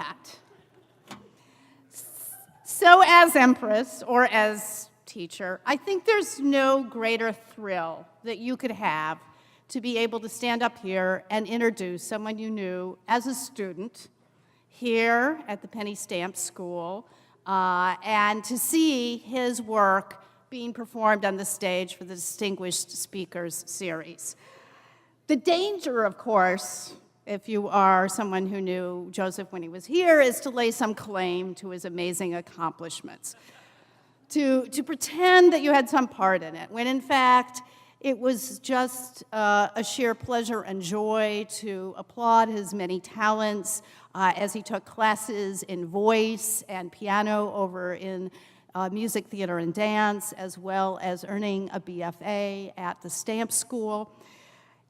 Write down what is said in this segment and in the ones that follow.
that. So as Empress, or as teacher, I think there's no greater thrill that you could have to be able to stand up here and introduce someone you knew as a student here at the Penny Stamp School, and to see his work being performed on the stage for the Distinguished Speakers Series. The danger, of course, if you are someone who knew Joseph when he was here, is to lay some claim to his amazing accomplishments, to pretend that you had some part in it, when in fact it was just a sheer pleasure and joy to applaud his many talents as he took classes in voice and piano over in music, theater, and dance, as well as earning a BFA at the Stamp School.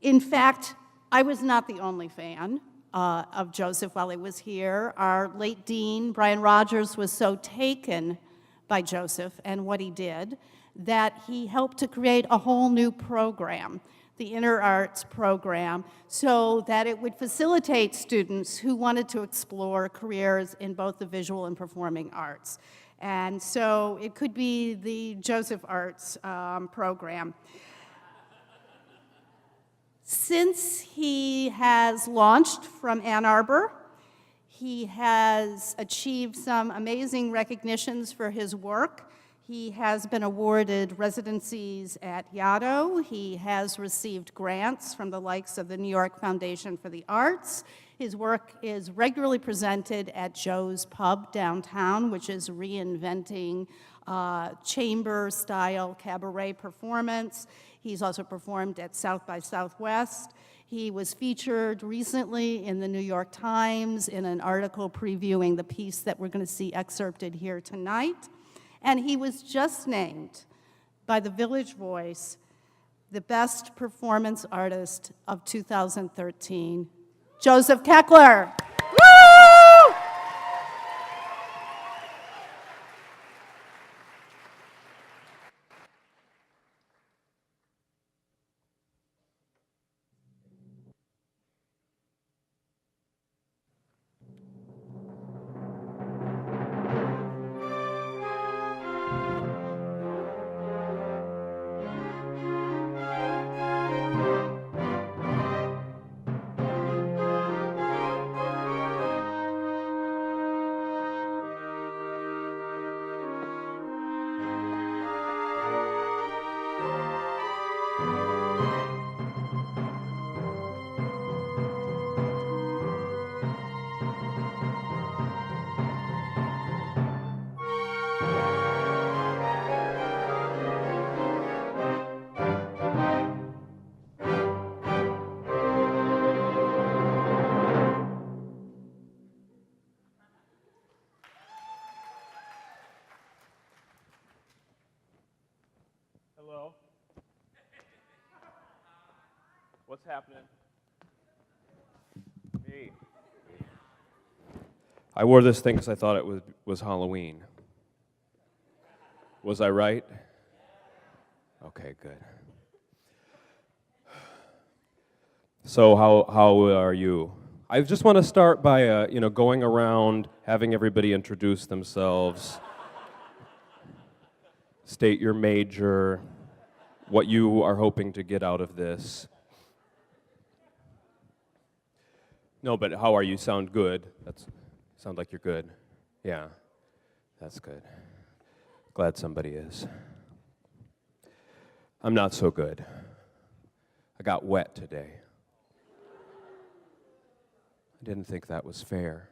In fact, I was not the only fan of Joseph while he was here. Our late dean, Brian Rogers, was so taken by Joseph and what he did that he helped to create a whole new program, the Inner Arts program, so that it would facilitate students who wanted to explore careers in both the visual and performing arts. And so it could be the Joseph Arts program. Since he has launched from Ann Arbor, he has achieved some amazing recognitions for his work. He has been awarded residencies at Yaddo. He has received grants from the likes of the New York Foundation for the Arts. His work is regularly presented at Joe's Pub downtown, which is reinventing chamber-style cabaret performance. He's also performed at South by Southwest. He was featured recently in the New York Times in an article previewing the piece that we're going to see excerpted here tonight. And he was just named by the Village Voice the best performance artist of 2013, Joseph Keckler. Woo! Hello. What's happening? Me. I wore this thing because I thought it was Halloween. Was I right? Okay, good. So how are you? I just want to start by going around, having everybody introduce themselves, state your major, what you are hoping to get out of this. No, but how are you? Sound good. Sound like you're good. Yeah, that's good. Glad somebody is. I'm not so good. I got wet today. I didn't think that was fair.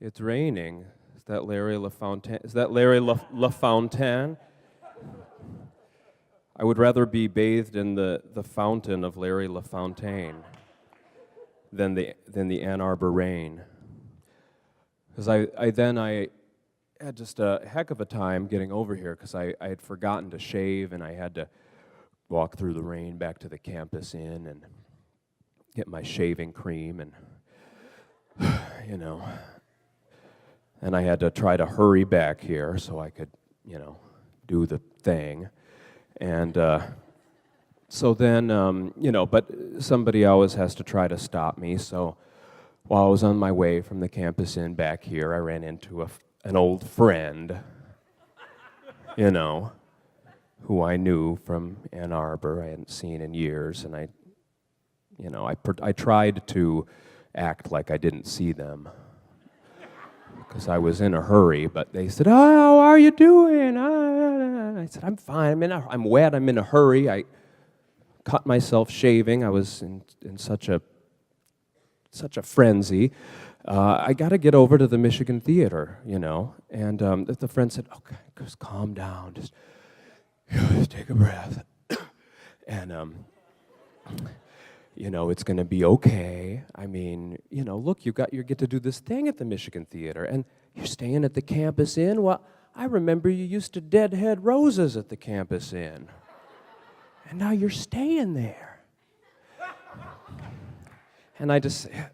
It's raining. Is that Larry LaFontaine? Is that Larry LaFontaine? I would rather be bathed in the fountain of Larry LaFontaine than the Ann Arbor rain. Because I had just a heck of a time getting over here because I had forgotten to shave and I had to walk through the rain back to the campus inn and get my shaving cream and, and I had to try to hurry back here so I could, do the thing. And So then, but somebody always has to try to stop me. So while I was on my way from the campus inn back here, I ran into an old friend, who I knew from Ann Arbor. I hadn't seen in years, and I tried to act like I didn't see them because I was in a hurry. But they said, "Oh, how are you doing?" I said, "I'm fine. I'm wet. I'm in a hurry. I cut myself shaving. I was in such a frenzy. I got to get over to the Michigan Theater, And the friend said, "Okay, just calm down. Just take a breath, and it's going to be okay. I mean, look, you get to do this thing at the Michigan Theater, and you're staying at the Campus Inn. Well, I remember you used to deadhead roses at the Campus Inn, and now you're staying there." And I just said,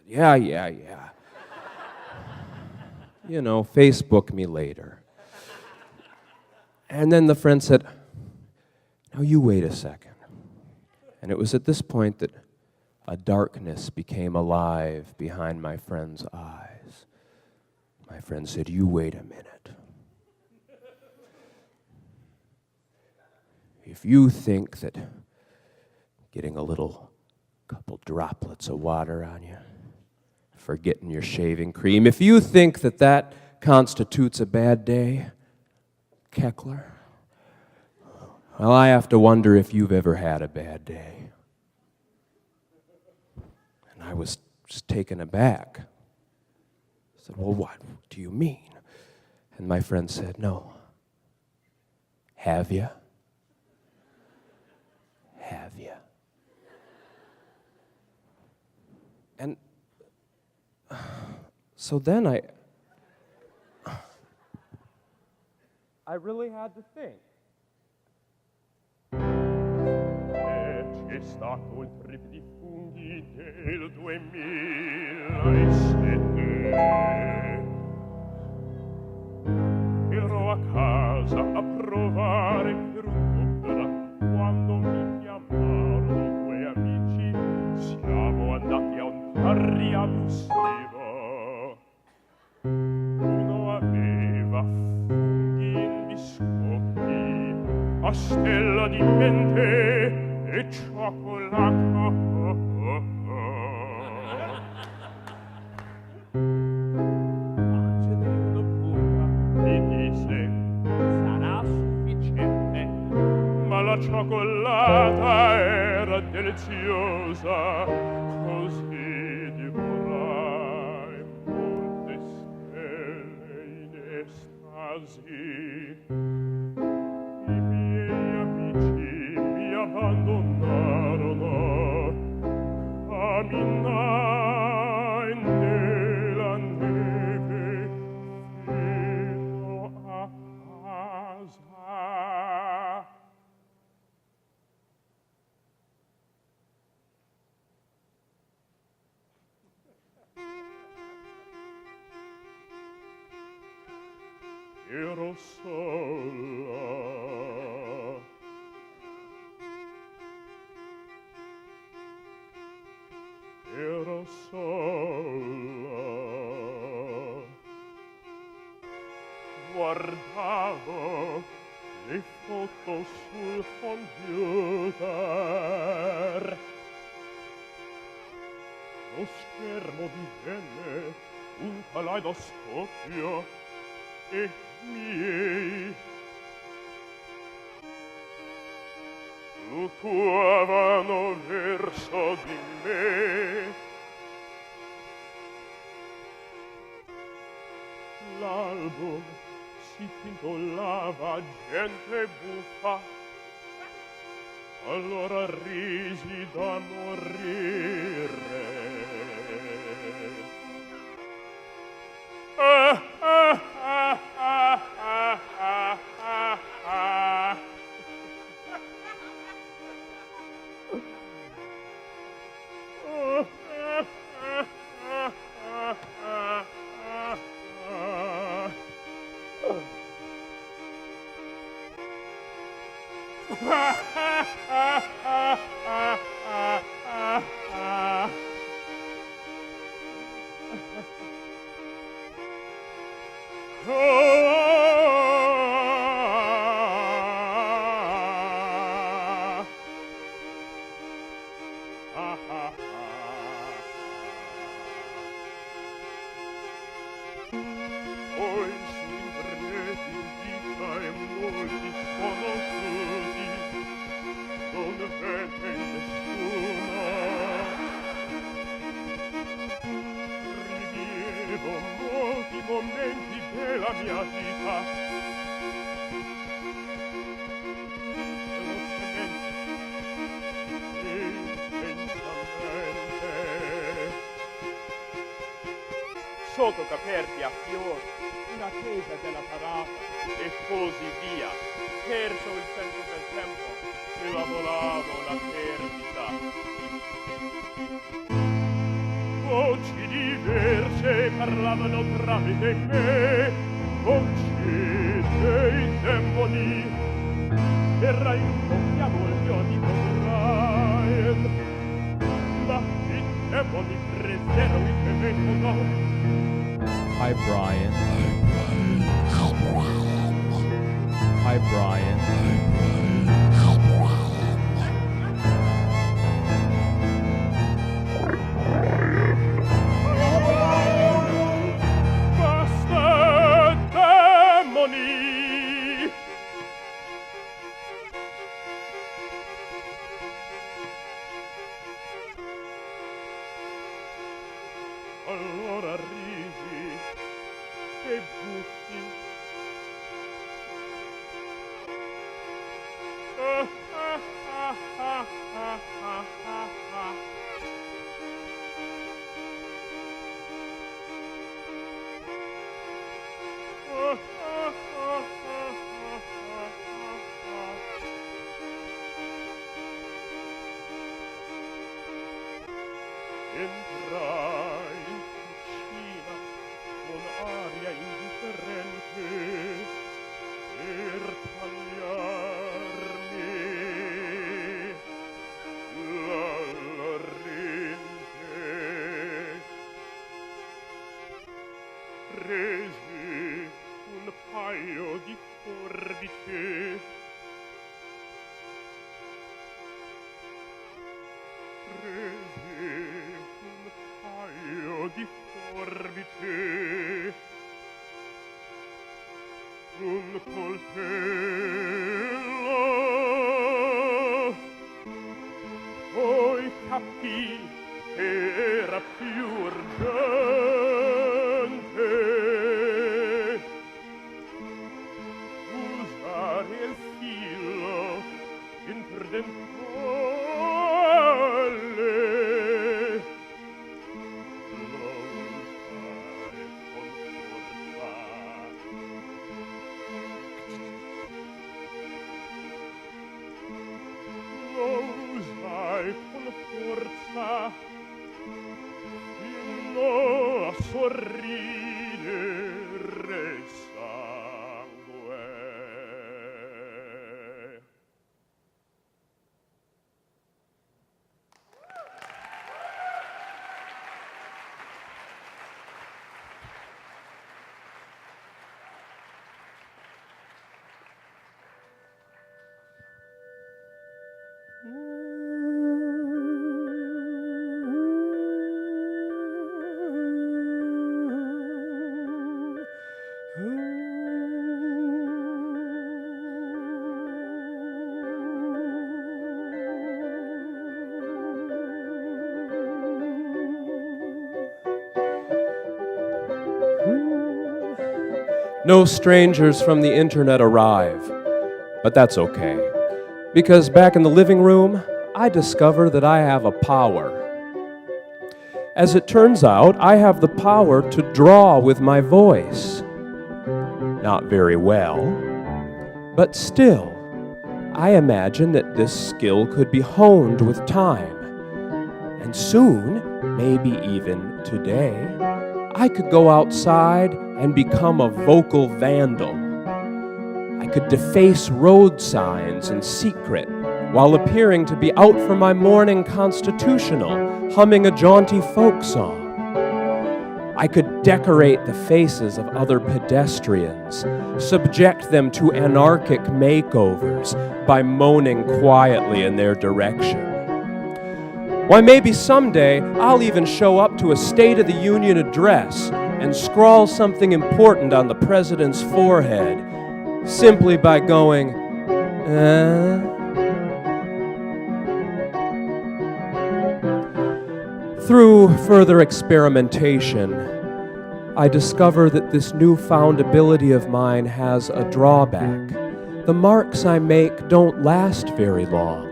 yeah. Facebook me later. And then the friend said, "Now you wait a second." And it was at this point that a darkness became alive behind my friend's eyes. My friend said, "You wait a minute. If you think that getting a couple droplets of water on you, forgetting your shaving cream, if you think that constitutes a bad day, Keckler, well, I have to wonder if you've ever had a bad day." And I was just taken aback. I said, "Well, what do you mean?" And my friend said, "No. Have you? Have you?" And so then I really had to think. C'è stato il trip di funghi del 2007. Ero a casa a provare per un'opera quando mi chiamarono due amici. Siamo andati a un party abusivo. Uno aveva funghi in biscotti a stella di mente e cioccolato. Mangiane una punta, mi disse, sarà sufficiente. Ma la cioccolata era deliziosa, così divorai molte stelle in estasi. I miei amici mi abbandonarono, camminai nella neve fino a casa. Ero sola. Ero sola. Guardavo le foto sul computer. Lo schermo divenne un caleidoscopio e miei fluttuavano verso di me. L'album si titolava Gente buffa, allora risi da morire. Ah, ah, ah, ah, ah, ah, ah. momenti della mia vita. Velocemente e intensamente. Sotto coperti a fior, in attesa della parata, e così via. Perso il senso del tempo, e lavoravo la perdita. Voci diverse parlavano tramite me, voci dei demoni. Era inconfiamo di Brian, ma i demoni presero il che vengono. Hi, Brian. Hi, Brian. Basta demoni! Allora risi e buffi. Entrai in cucina con aria indifferente per tagliarmi la rente. Presi un paio di forbici. Presi un paio di forbici, un coltello, poi capii che era più urgente usare il filo interdentale. Fino a sorridere il sangue. No strangers from the internet arrive, but that's okay. Because back in the living room, I discover that I have a power. As it turns out, I have the power to draw with my voice. Not very well, but still, I imagine that this skill could be honed with time. And soon, maybe even today, I could go outside and become a vocal vandal. I could deface road signs in secret while appearing to be out for my morning constitutional, humming a jaunty folk song. I could decorate the faces of other pedestrians, subject them to anarchic makeovers by moaning quietly in their direction. Why, maybe someday I'll even show up to a State of the Union address and scrawl something important on the president's forehead simply by going, Through further experimentation, I discover that this newfound ability of mine has a drawback. The marks I make don't last very long.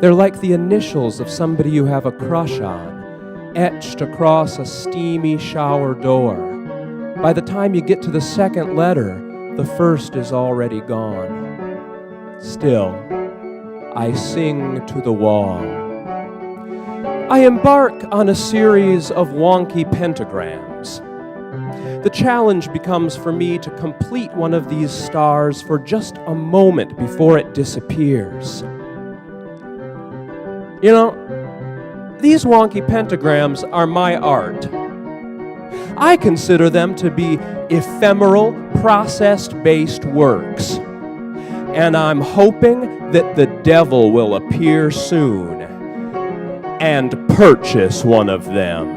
They're like the initials of somebody you have a crush on, etched across a steamy shower door. By the time you get to the second letter, the first is already gone. Still, I sing to the wall. I embark on a series of wonky pentagrams. The challenge becomes for me to complete one of these stars for just a moment before it disappears. You know, these wonky pentagrams are my art. I consider them to be ephemeral, process-based works. And I'm hoping that the devil will appear soon and purchase one of them.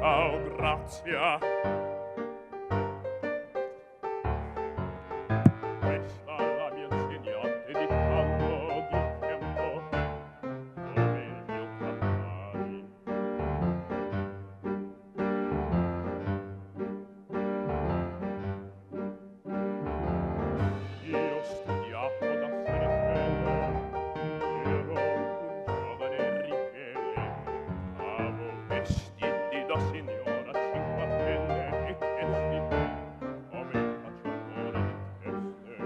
Ciao, Grazia. Questa è la mia insegnante di canto di tempo, come il mio cantare. Io studiavo da Keckler, ero un giovane ribelle, avevo vestiti da signora cinquantenne e testi come il cacciatore di teste.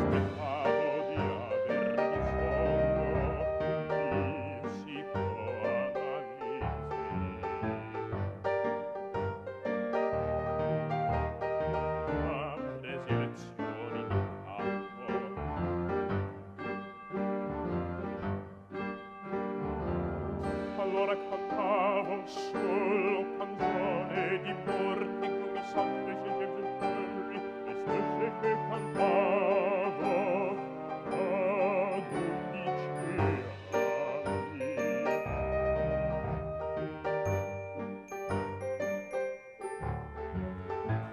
Sospettavo di aver bisogno di psicoanalisi. Ma presi lezioni di campo. Allora cantavo solo canzone di morti come semplici esemplari, le stesse che cantavo ad 11 anni.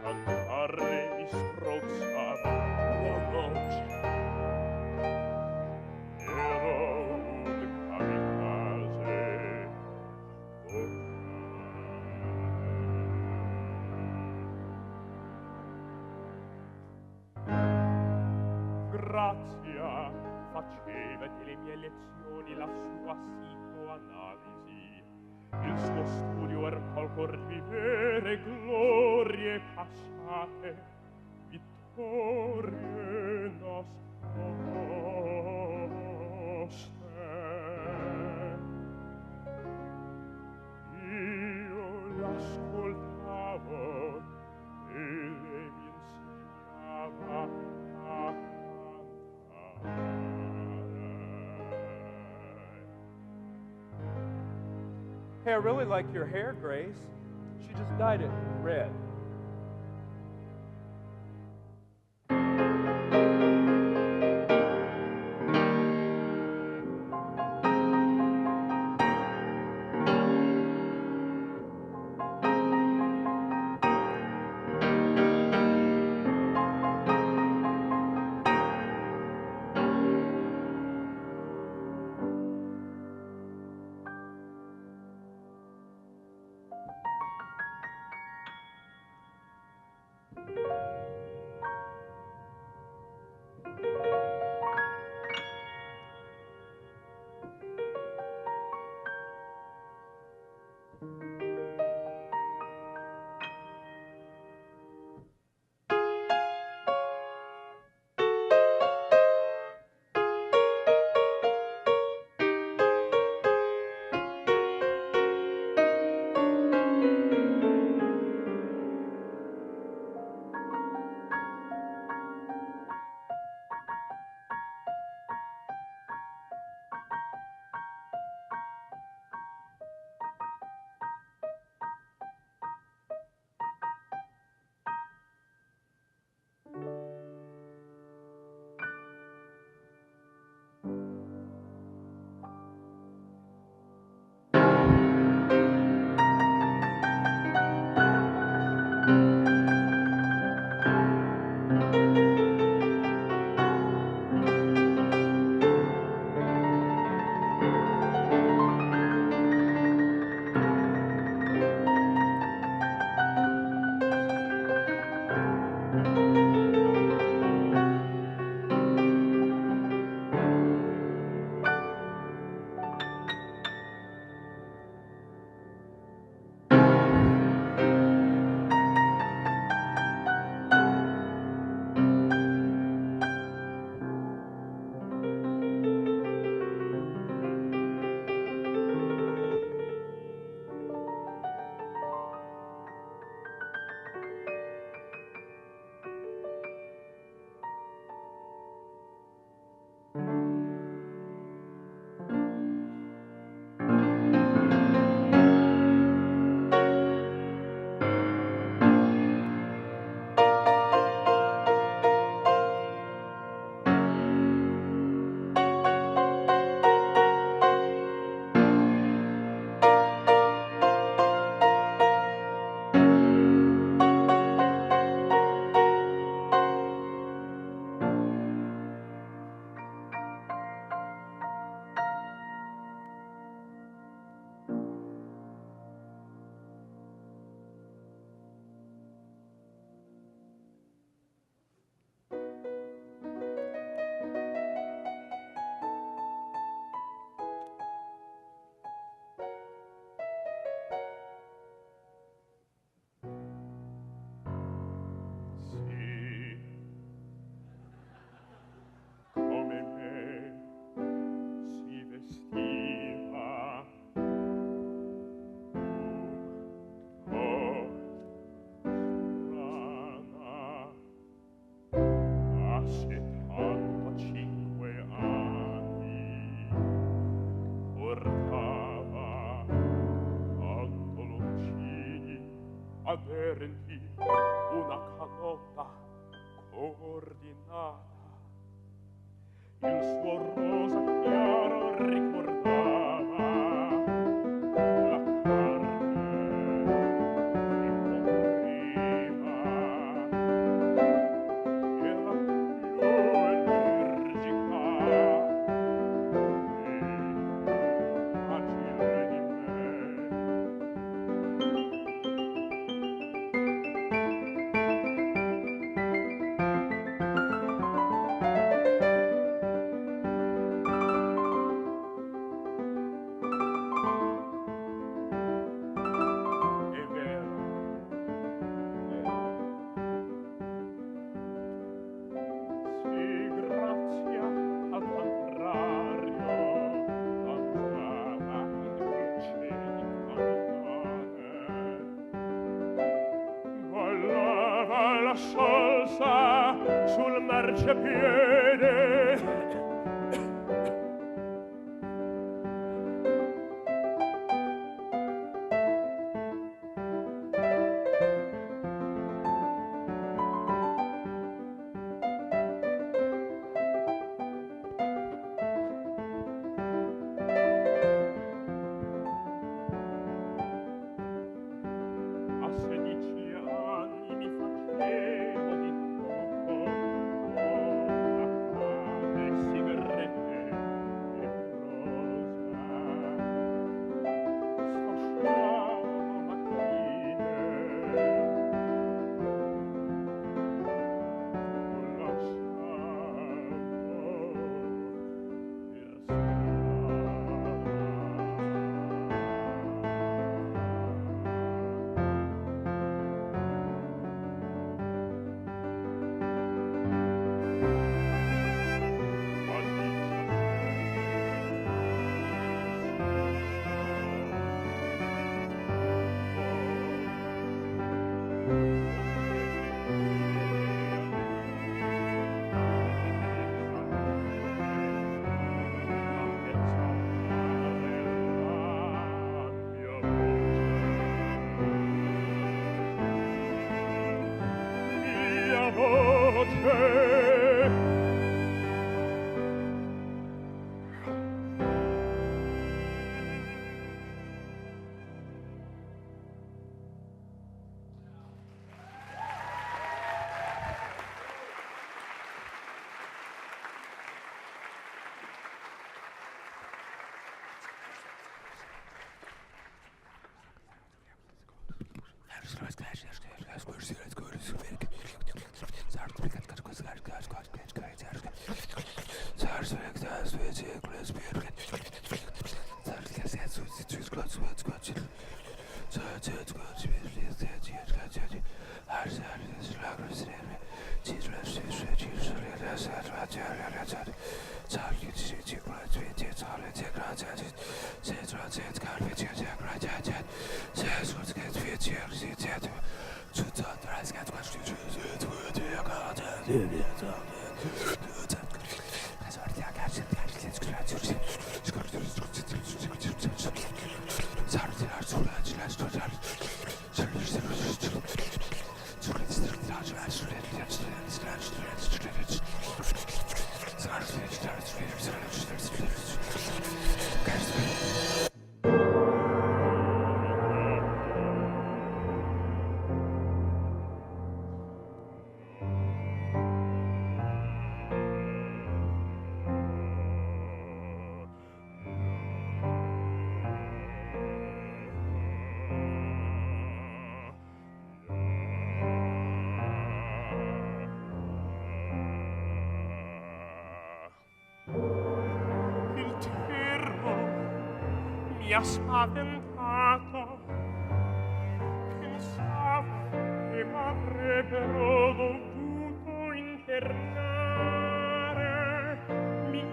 Cantare mi strozzava la voce. Ero un kamikaze. Grazia faceva delle mie lezioni la sua psicoanalisi. Il suo studio era qualcor di vere glorie passate, vittorie nascoste. Io l'ascoltavo e lei mi insegnava a cantare. Hey, I really like your hair, Grace. She just dyed it red. aderenti una canotta coordinata. Il suo rosa chiaro ricordava la carne che copriva. Era più energica e agile di me. È vero. Sì, grazie al contrario, andava invece di camminare. Ballava la salsa sul marciapiede. A 16 anni mi facevo di tutto, campane, sigarette e prosa. Sfasciavo macchine, con l'assalto per mi ha spaventato. Pensavo che m'avrebbero dovuto internare. Mi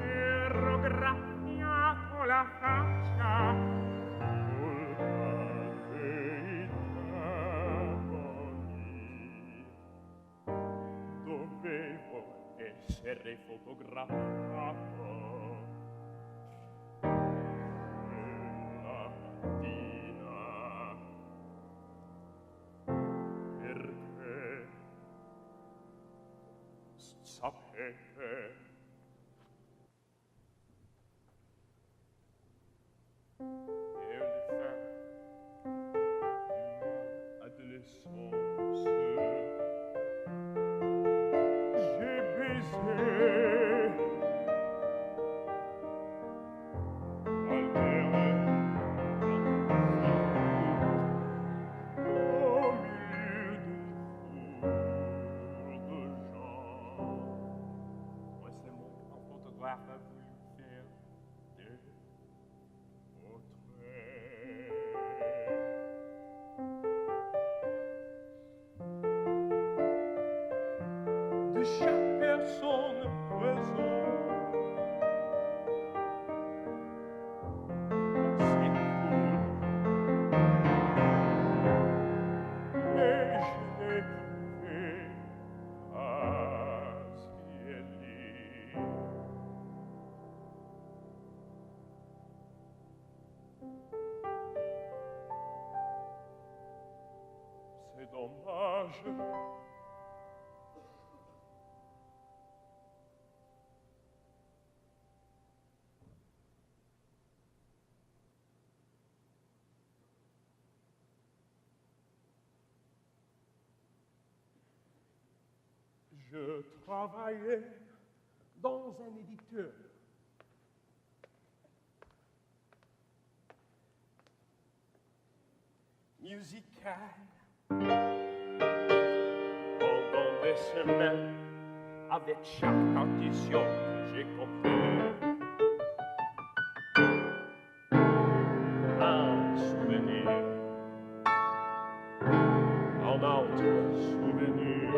ero graffiato la faccia col caffè dovevo essere fotografato. sapete. Et les fins adolescence, j'ai baisé a voulu faire des portraits. De chaque personne présente, c'est cool, mais je l'ai trouvé asiélique. C'est dommage. Je travaillais dans un éditeur. Musical. Pendant des semaines, avec chaque partition que j'ai compris, un souvenir, un autre souvenir.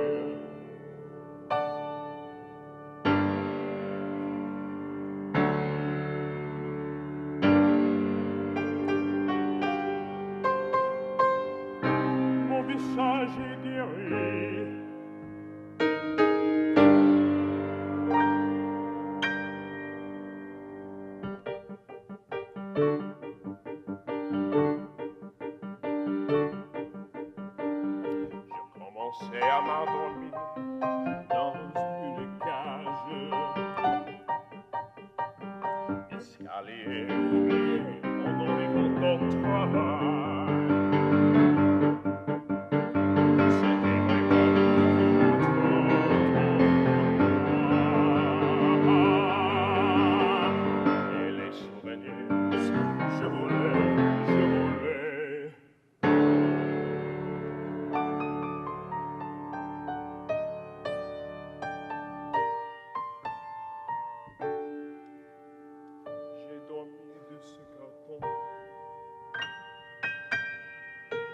Mon visage est guéri. Commençais à m'endormir dans une cage. Escalier oublié en arrivant au travail. C'était vraiment trop. Et les souvenirs, je voulais.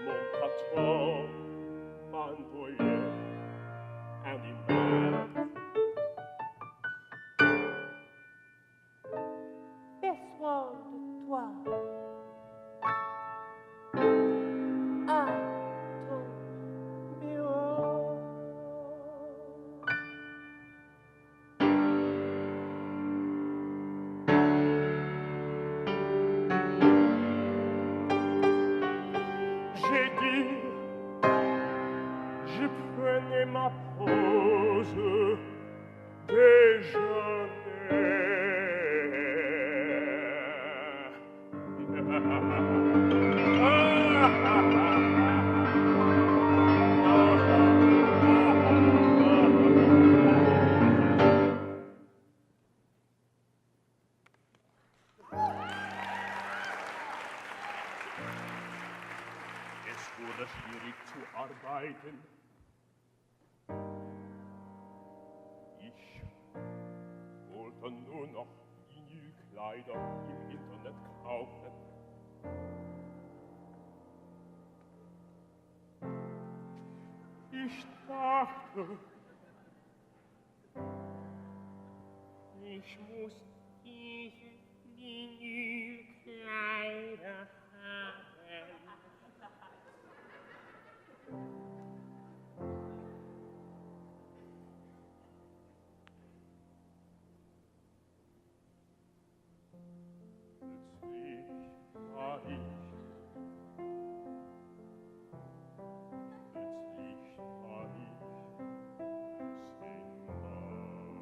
Mon patron m'a envoyé un email. Perçois-toi à ton bureau. J'ai dit, je prenais ma pause Es wurde schwierig zu arbeiten. Ich wollte nur noch Vinylkleider im Internet kaufen. Ich dachte, ich muss diese Vinylkleider haben. Plötzlich war ich Sänger.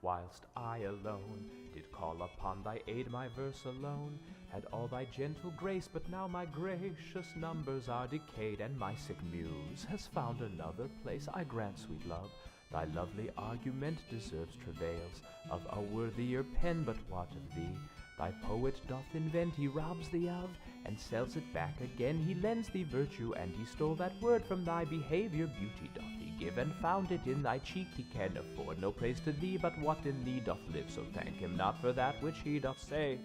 Whilst I alone did call upon thy aid, my verse alone had all thy gentle grace, but now my gracious numbers are decayed, and my sick muse has found another place. I grant, sweet love, thy lovely argument deserves travails of a worthier pen, but what of thee? Thy poet doth invent, he robs thee of, and sells it back again. He lends thee virtue, and he stole that word from thy behavior. Beauty doth he give, and found it in thy cheek. He can afford no praise to thee, but what in thee doth live. So thank him not for that which he doth say.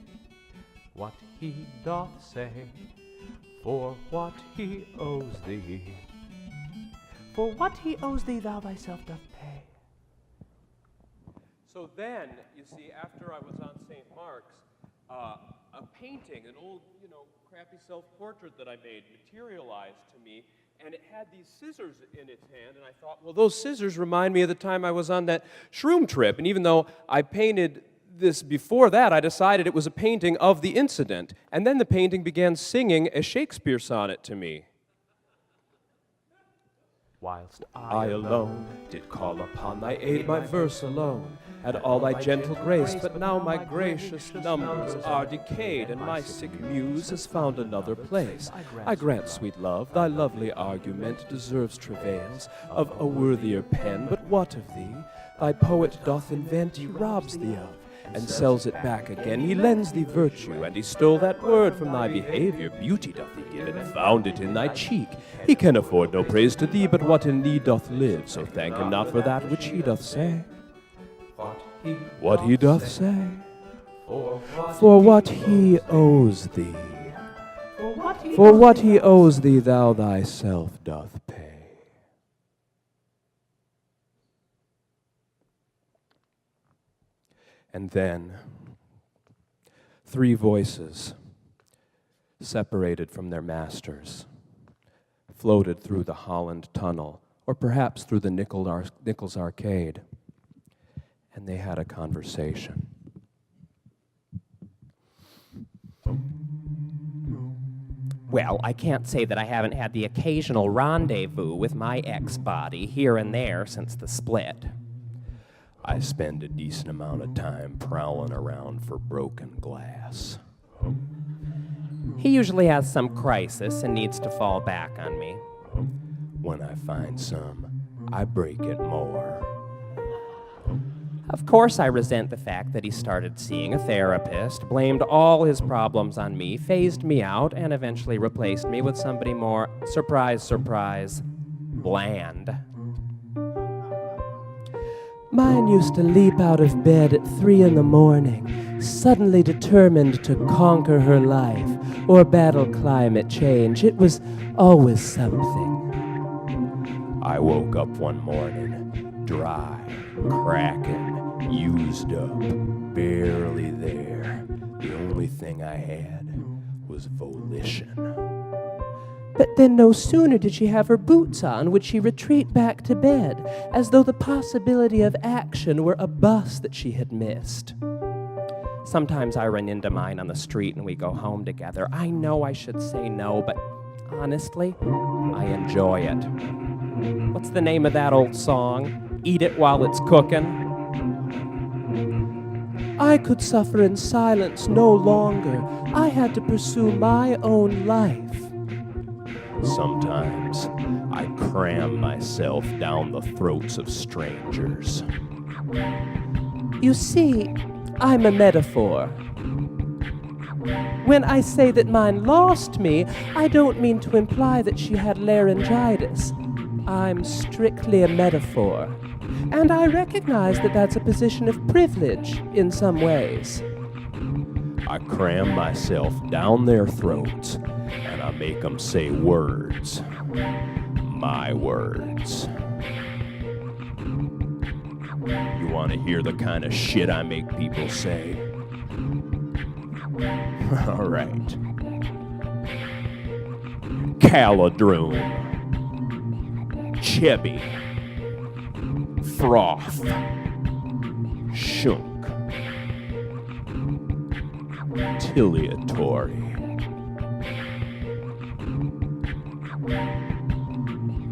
What he doth say, for what he owes thee. For what he owes thee, thou thyself doth pay. So then, you see, after I was on St. Mark's, a painting, an old, crappy self-portrait that I made materialized to me, and it had these scissors in its hand, and I thought, well, those scissors remind me of the time I was on that shroom trip, and even though I painted this before that, I decided it was a painting of the incident, and then the painting began singing a Shakespeare sonnet to me. Whilst I alone did call upon thy aid, my verse alone had all thy gentle grace, but now my gracious numbers are decayed, and my sick muse has found another place. I grant, sweet love, thy lovely argument deserves travails of a worthier pen, but what of thee? Thy poet doth invent, he robs thee of, and sells it back again. He lends thee virtue, and he stole that word from thy behavior. Beauty doth he give, and found it in thy cheek. He can afford no praise to thee, but what in thee doth live. So thank him not for that which he doth say. What he doth say, for what he owes thee. For what he owes thee, thou thyself doth pay. And then, three voices, separated from their masters, floated through the Holland Tunnel, or perhaps through the Nichols Arcade, and they had a conversation. Well, I can't say that I haven't had the occasional rendezvous with my ex-body here and there since the split. I spend a decent amount of time prowling around for broken glass. He usually has some crisis and needs to fall back on me. When I find some, I break it more. Of course I resent the fact that he started seeing a therapist, blamed all his problems on me, phased me out, and eventually replaced me with somebody more, surprise, surprise, bland. Mine used to leap out of bed at 3 a.m, suddenly determined to conquer her life or battle climate change. It was always something. I woke up one morning, dry, cracking, used up, barely there. The only thing I had was volition. But then no sooner did she have her boots on would she retreat back to bed, as though the possibility of action were a bus that she had missed. Sometimes I run into mine on the street and we go home together. I know I should say no, but honestly, I enjoy it. What's the name of that old song? Eat it while it's cooking. I could suffer in silence no longer. I had to pursue my own life. Sometimes I cram myself down the throats of strangers. You see, I'm a metaphor. When I say that mine lost me, I don't mean to imply that she had laryngitis. I'm strictly a metaphor. And I recognize that that's a position of privilege in some ways. I cram myself down their throats, and I make them say words. My words. You want to hear the kind of shit I make people say? All right. Caladroom. Chebby. Froth. Shunk. Tiliatory.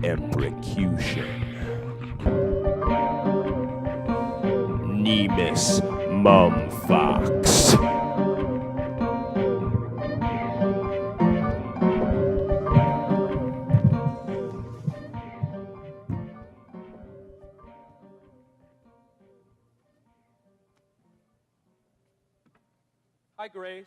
Emprecution. Nemus Mumfox. Hi, Grace.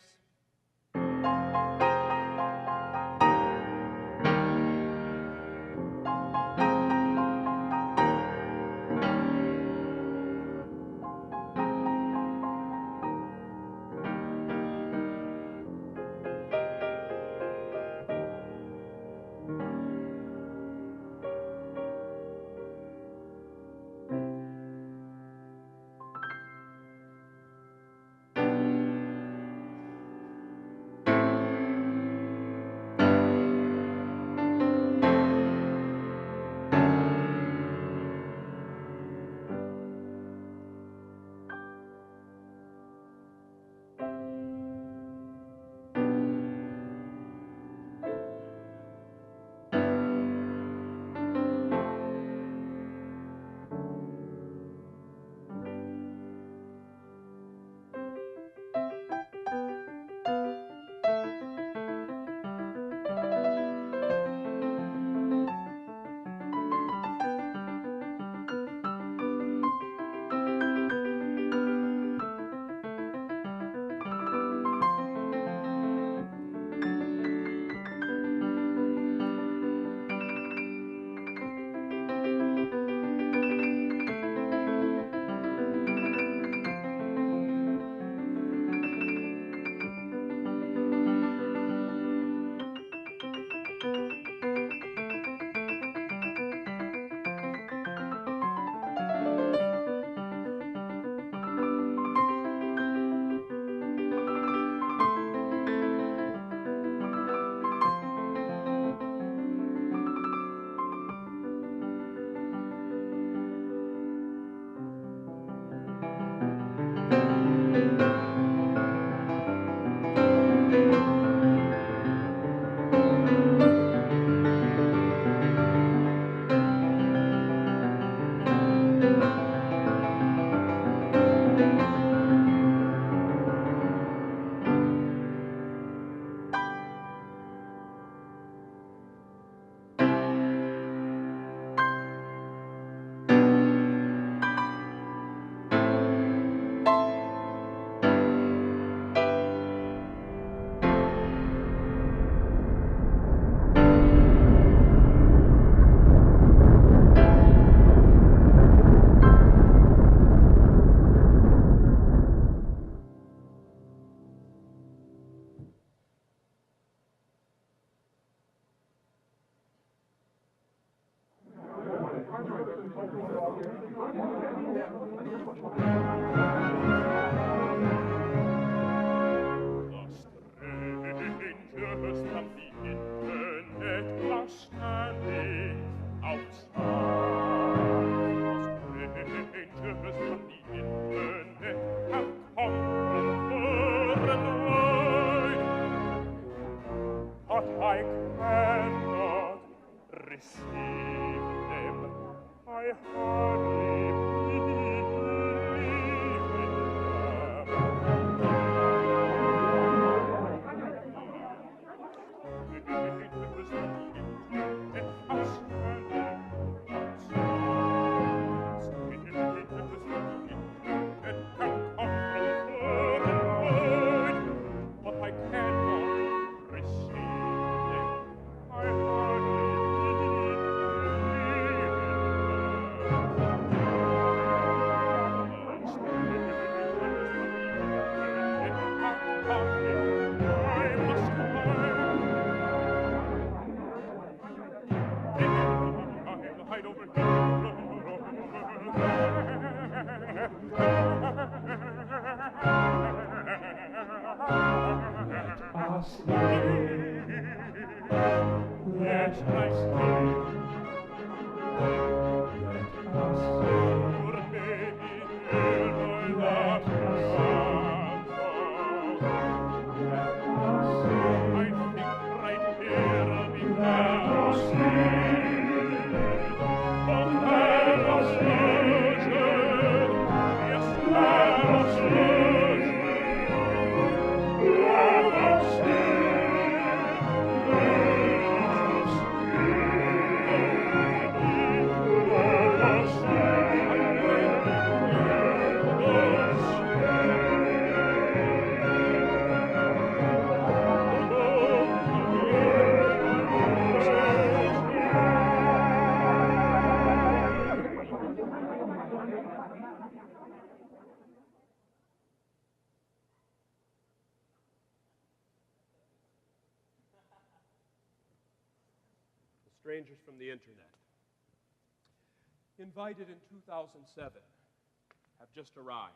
Strangers from the Internet. Invited in 2007, have just arrived.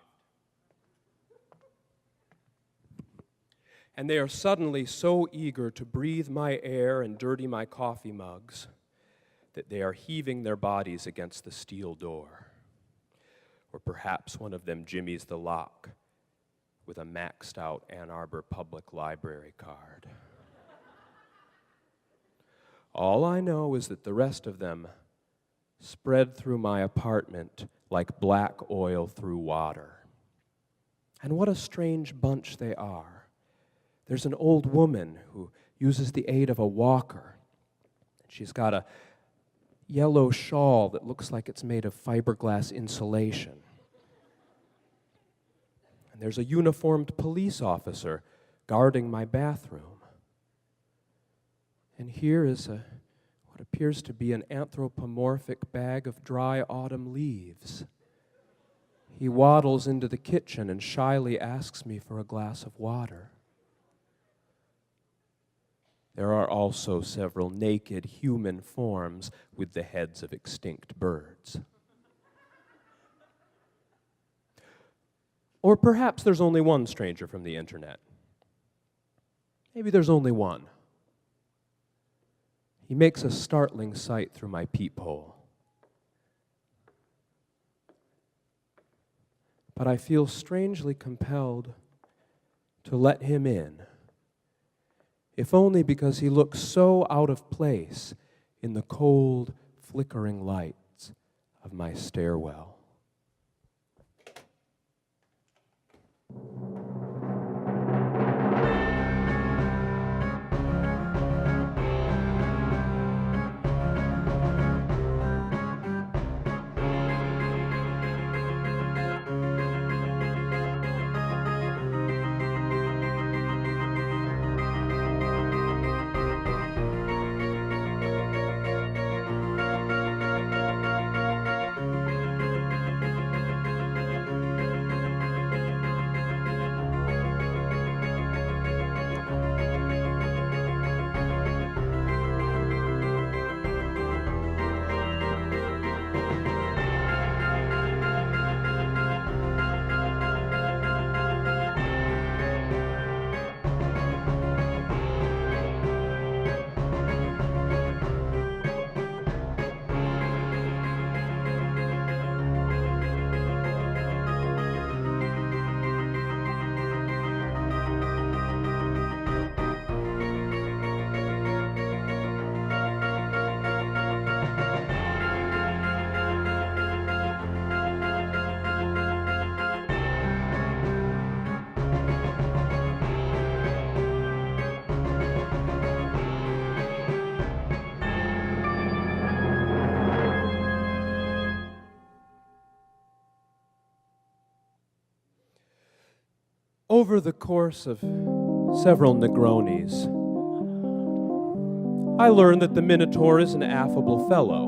And they are suddenly so eager to breathe my air and dirty my coffee mugs that they are heaving their bodies against the steel door. Or perhaps one of them jimmies the lock with a maxed out Ann Arbor Public Library card. All I know is that the rest of them spread through my apartment like black oil through water. And what a strange bunch they are. There's an old woman who uses the aid of a walker. She's got a yellow shawl that looks like it's made of fiberglass insulation. And there's a uniformed police officer guarding my bathroom. And here is what appears to be an anthropomorphic bag of dry autumn leaves. He waddles into the kitchen and shyly asks me for a glass of water. There are also several naked human forms with the heads of extinct birds. Or perhaps there's only one stranger from the Internet. Maybe there's only one. He makes a startling sight through my peephole. But I feel strangely compelled to let him in, if only because he looks so out of place in the cold, flickering lights of my stairwell. Over the course of several Negronis, I learned that the Minotaur is an affable fellow.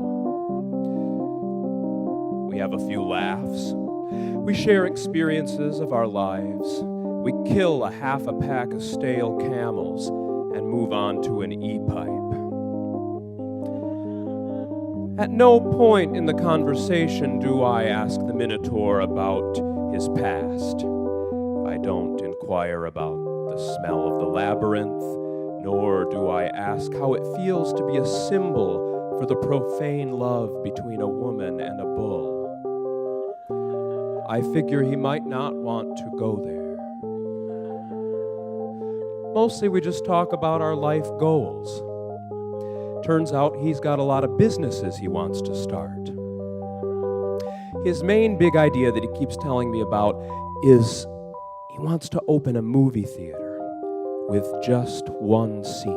We have a few laughs. We share experiences of our lives. We kill a half a pack of stale camels and move on to an e-pipe. At no point in the conversation do I ask the Minotaur about his past. I don't inquire about the smell of the labyrinth, Nor do I ask how it feels to be a symbol for the profane love between a woman and a bull. I figure he might not want to go there. Mostly we just talk about our life goals. Turns out he's got a lot of businesses he wants to start. His main big idea that he keeps telling me about is he wants to open a movie theater with just one seat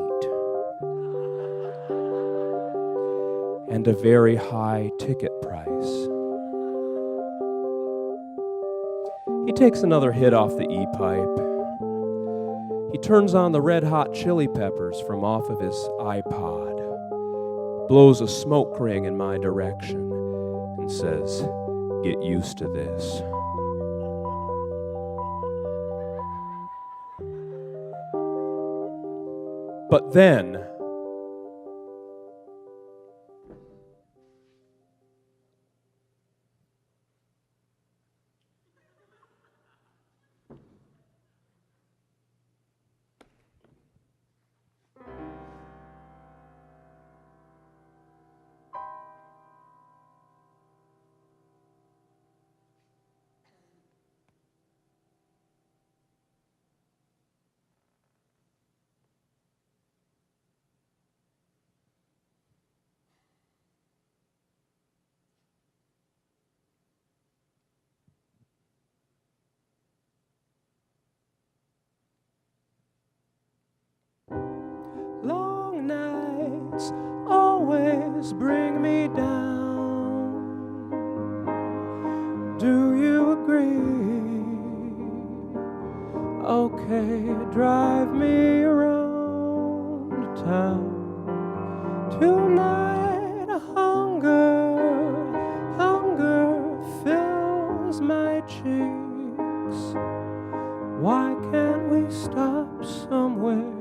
and a very high ticket price. He takes another hit off the E-pipe. He turns on the Red Hot Chili Peppers from off of his iPod, blows a smoke ring in my direction, and says, "Get used to this." But then, long nights always bring me down. Do you agree? Okay, drive me around town. Tonight hunger fills my cheeks. Why can't we stop somewhere?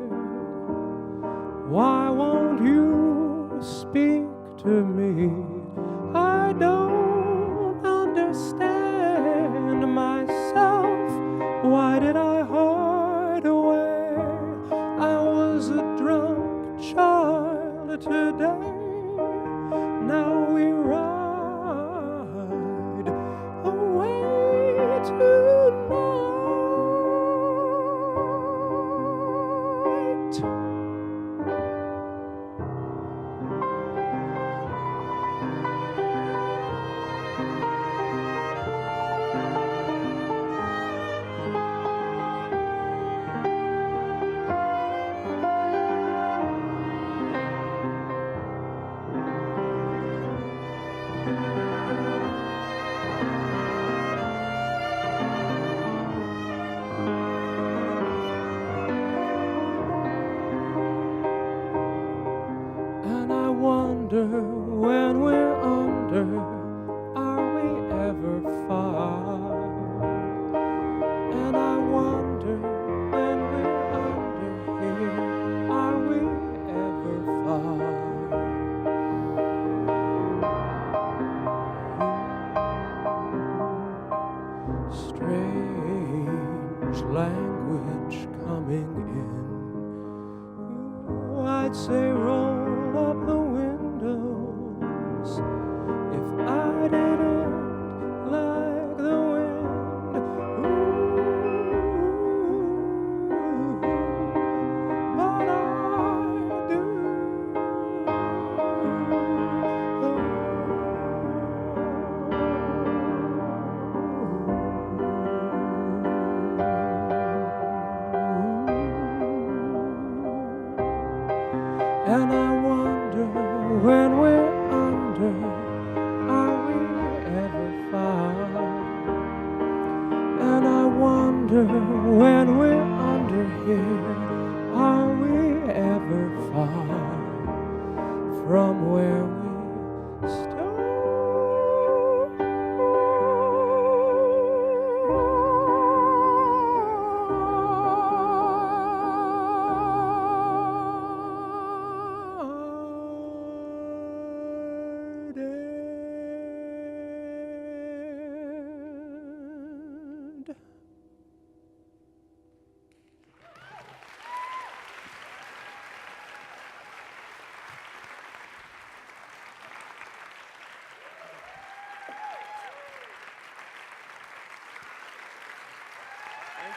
Why won't you speak to me? I don't understand myself. Why did I hide away? I was a drunk child today. Now we ride away tonight. And I wonder when we're under, are we ever far? And I wonder when we're under here, are we ever far? Strange language coming in. I'd say roll up the windows if I didn't like the wind. But I do. And I wonder when we're under, are we ever far? And I wonder when we're under here, are we ever far from where we started?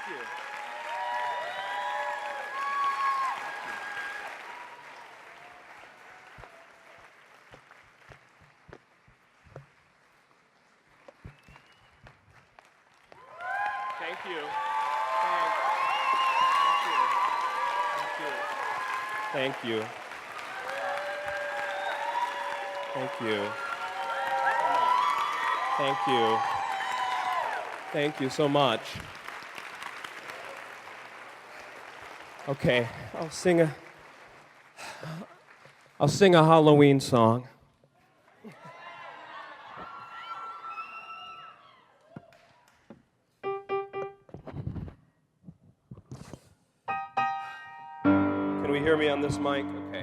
you. Thank you. Thank you. Thank you. Thank you. Thank you so much. Okay, I'll sing a Halloween song. Can we hear me on this mic? Okay.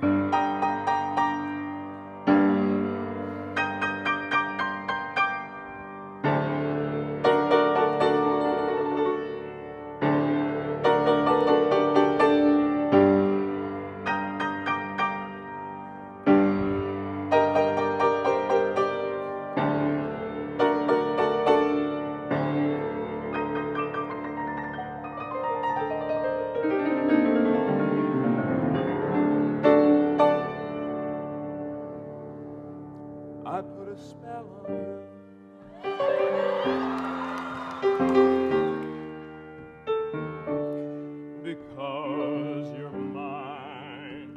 I put a spell on you because you're mine.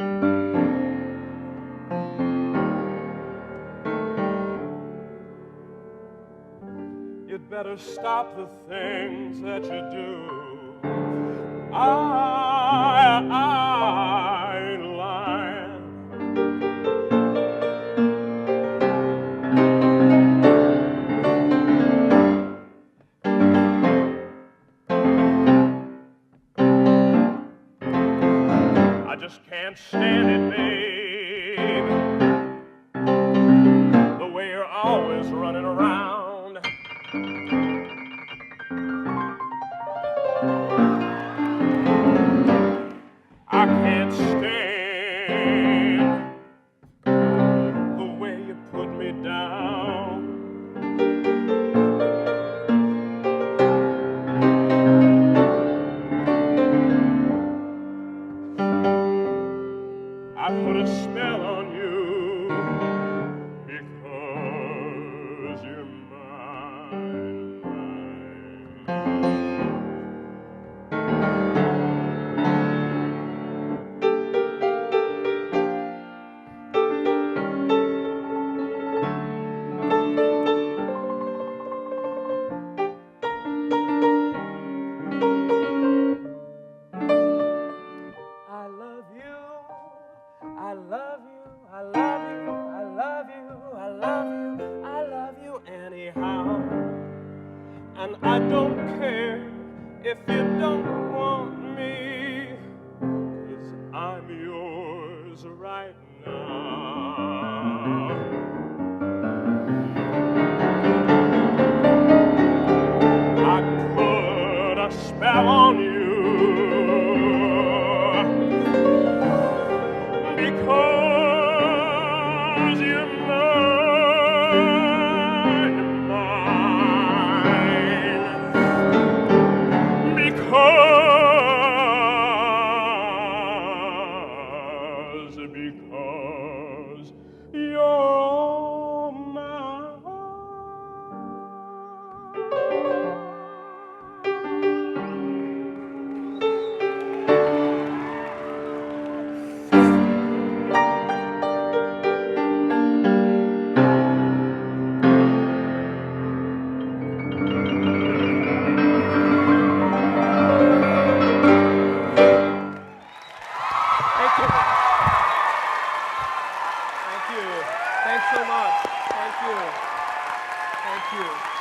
You'd better stop the things that you do. I ain't lying. I just can't stand it, babe. The way you're always running around. I can't stand the way you put me down. I put a spell on you because you're mine. I love you, I love you, I love you, I love you, I love you, I love you anyhow. And I don't care if you don't want me, 'cause I'm yours right now. I put a spell on you because you're mine, because you're mine. Thank you. Thank you. Thanks so much. Thank you. Thank you.